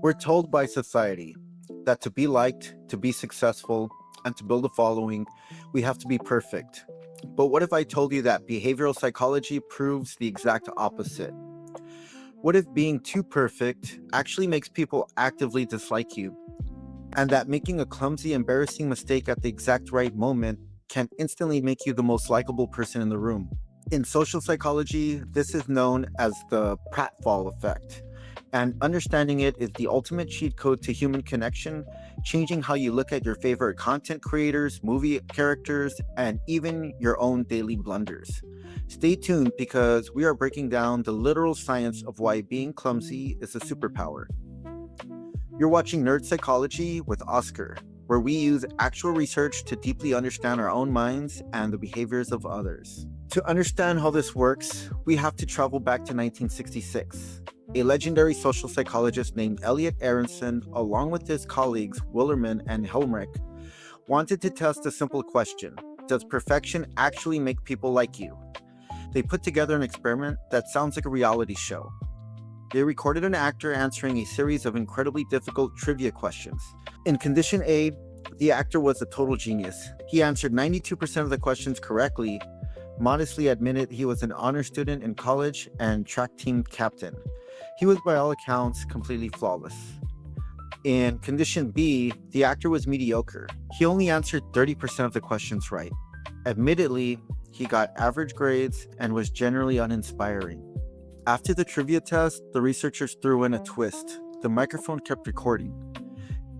We're told by society that to be liked, to be successful, and to build a following, we have to be perfect. But what if I told you that behavioral psychology proves the exact opposite? What if being too perfect actually makes people actively dislike you? And that making a clumsy, embarrassing mistake at the exact right moment can instantly make you the most likable person in the room? In social psychology, this is known as the Pratfall Effect. And understanding it is the ultimate cheat code to human connection, changing how you look at your favorite content creators, movie characters, and even your own daily blunders. Stay tuned because we are breaking down the literal science of why being clumsy is a superpower. You're watching Nerd Psychology with Oscar, where we use actual research to deeply understand our own minds and the behaviors of others. To understand how this works, we have to travel back to 1966. A legendary social psychologist named Elliot Aronson, along with his colleagues Willerman and Helmrich, wanted to test a simple question: does perfection actually make people like you? They put together an experiment that sounds like a reality show. They recorded an actor answering a series of incredibly difficult trivia questions. In condition A, the actor was a total genius. He answered 92% of the questions correctly, modestly admitted he was an honor student in college and track team captain. He was, by all accounts, completely flawless. In condition B, the actor was mediocre. He only answered 30% of the questions right. Admittedly, he got average grades and was generally uninspiring. After the trivia test, the researchers threw in a twist. The microphone kept recording,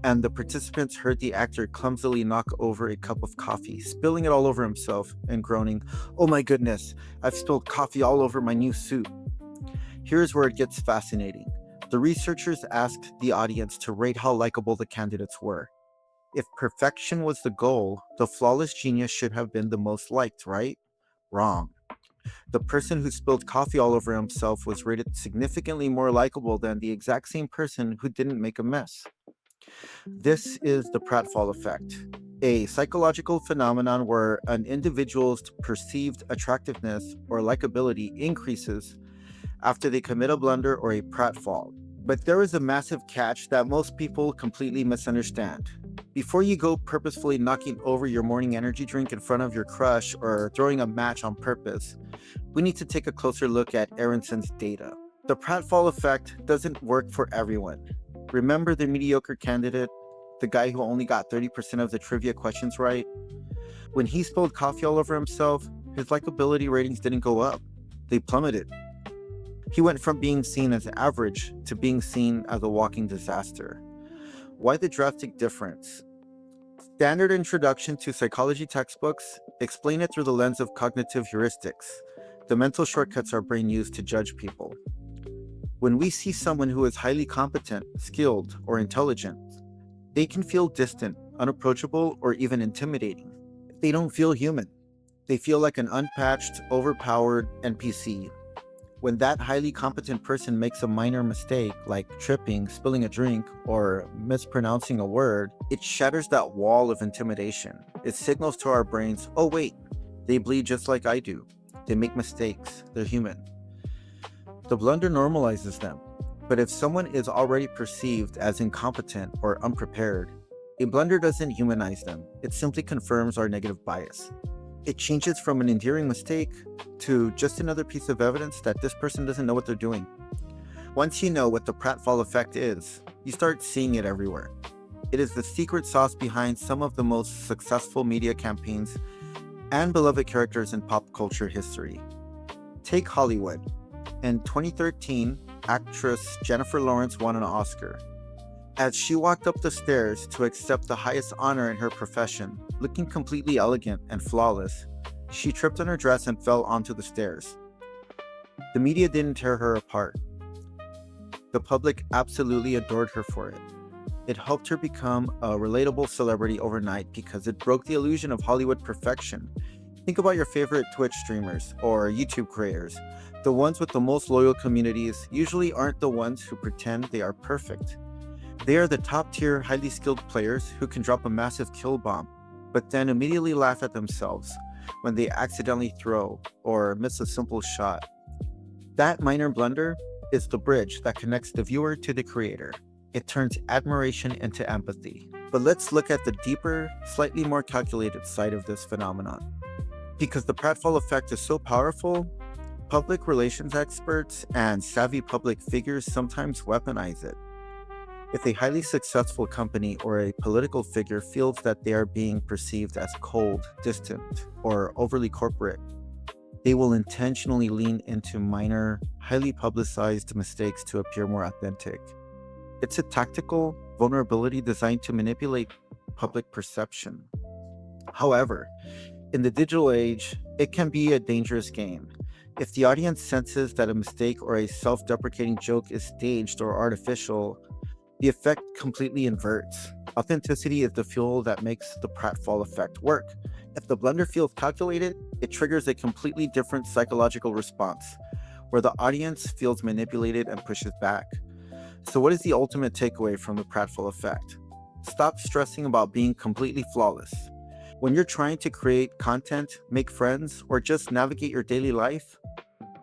and the participants heard the actor clumsily knock over a cup of coffee, spilling it all over himself and groaning, "Oh my goodness, I've spilled coffee all over my new suit." Here's where it gets fascinating. The researchers asked the audience to rate how likable the candidates were. If perfection was the goal, the flawless genius should have been the most liked, right? Wrong. The person who spilled coffee all over himself was rated significantly more likable than the exact same person who didn't make a mess. This is the Pratfall Effect, a psychological phenomenon where an individual's perceived attractiveness or likability increases after they commit a blunder or a pratfall. But there is a massive catch that most people completely misunderstand. Before you go purposefully knocking over your morning energy drink in front of your crush or throwing a match on purpose, we need to take a closer look at Aronson's data. The pratfall effect doesn't work for everyone. Remember the mediocre candidate, the guy who only got 30% of the trivia questions right? When he spilled coffee all over himself, his likability ratings didn't go up. They plummeted. He went from being seen as average to being seen as a walking disaster. Why the drastic difference? Standard introduction to psychology textbooks explain it through the lens of cognitive heuristics, the mental shortcuts our brain uses to judge people. When we see someone who is highly competent, skilled, or intelligent, they can feel distant, unapproachable, or even intimidating. They don't feel human. They feel like an unpatched, overpowered NPC. When that highly competent person makes a minor mistake, like tripping, spilling a drink, or mispronouncing a word, it shatters that wall of intimidation. It signals to our brains, oh wait, they bleed just like I do. They make mistakes. They're human. The blunder normalizes them. But if someone is already perceived as incompetent or unprepared, a blunder doesn't humanize them. It simply confirms our negative bias. It changes from an endearing mistake to just another piece of evidence that this person doesn't know what they're doing. Once you know what the pratfall effect is, you start seeing it everywhere. It is the secret sauce behind some of the most successful media campaigns and beloved characters in pop culture history. Take Hollywood. In 2013, actress Jennifer Lawrence won an Oscar. As she walked up the stairs to accept the highest honor in her profession, looking completely elegant and flawless, she tripped on her dress and fell onto the stairs. The media didn't tear her apart. The public absolutely adored her for it. It helped her become a relatable celebrity overnight because it broke the illusion of Hollywood perfection. Think about your favorite Twitch streamers or YouTube creators. The ones with the most loyal communities usually aren't the ones who pretend they are perfect. They are the top-tier, highly skilled players who can drop a massive kill bomb, but then immediately laugh at themselves when they accidentally throw or miss a simple shot. That minor blunder is the bridge that connects the viewer to the creator. It turns admiration into empathy. But let's look at the deeper, slightly more calculated side of this phenomenon. Because the Pratfall Effect is so powerful, public relations experts and savvy public figures sometimes weaponize it. If a highly successful company or a political figure feels that they are being perceived as cold, distant, or overly corporate, they will intentionally lean into minor, highly publicized mistakes to appear more authentic. It's a tactical vulnerability designed to manipulate public perception. However, in the digital age, it can be a dangerous game. If the audience senses that a mistake or a self deprecating joke is staged or artificial, the effect completely inverts. Authenticity is the fuel that makes the pratfall effect work. If the blunder feels calculated, it triggers a completely different psychological response, where the audience feels manipulated and pushes back. So, what is the ultimate takeaway from the pratfall effect? Stop stressing about being completely flawless. When you're trying to create content, make friends, or just navigate your daily life,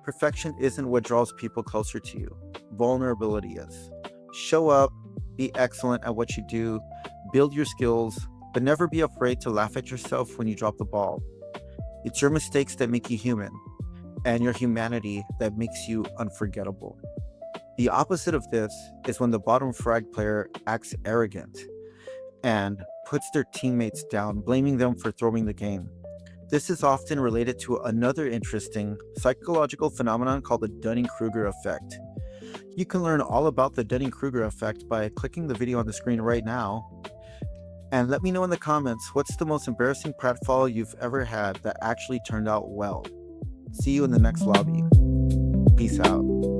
perfection isn't what draws people closer to you. Vulnerability is. Show up, be excellent at what you do, build your skills, but never be afraid to laugh at yourself when you drop the ball. It's your mistakes that make you human, and your humanity that makes you unforgettable. The opposite of this is when the bottom frag player acts arrogant and puts their teammates down, blaming them for throwing the game. This is often related to another interesting psychological phenomenon called the Dunning-Kruger effect. You can learn all about the Dunning-Kruger effect by clicking the video on the screen right now. And let me know in the comments, what's the most embarrassing pratfall you've ever had that actually turned out well? See you in the next lobby. Peace out.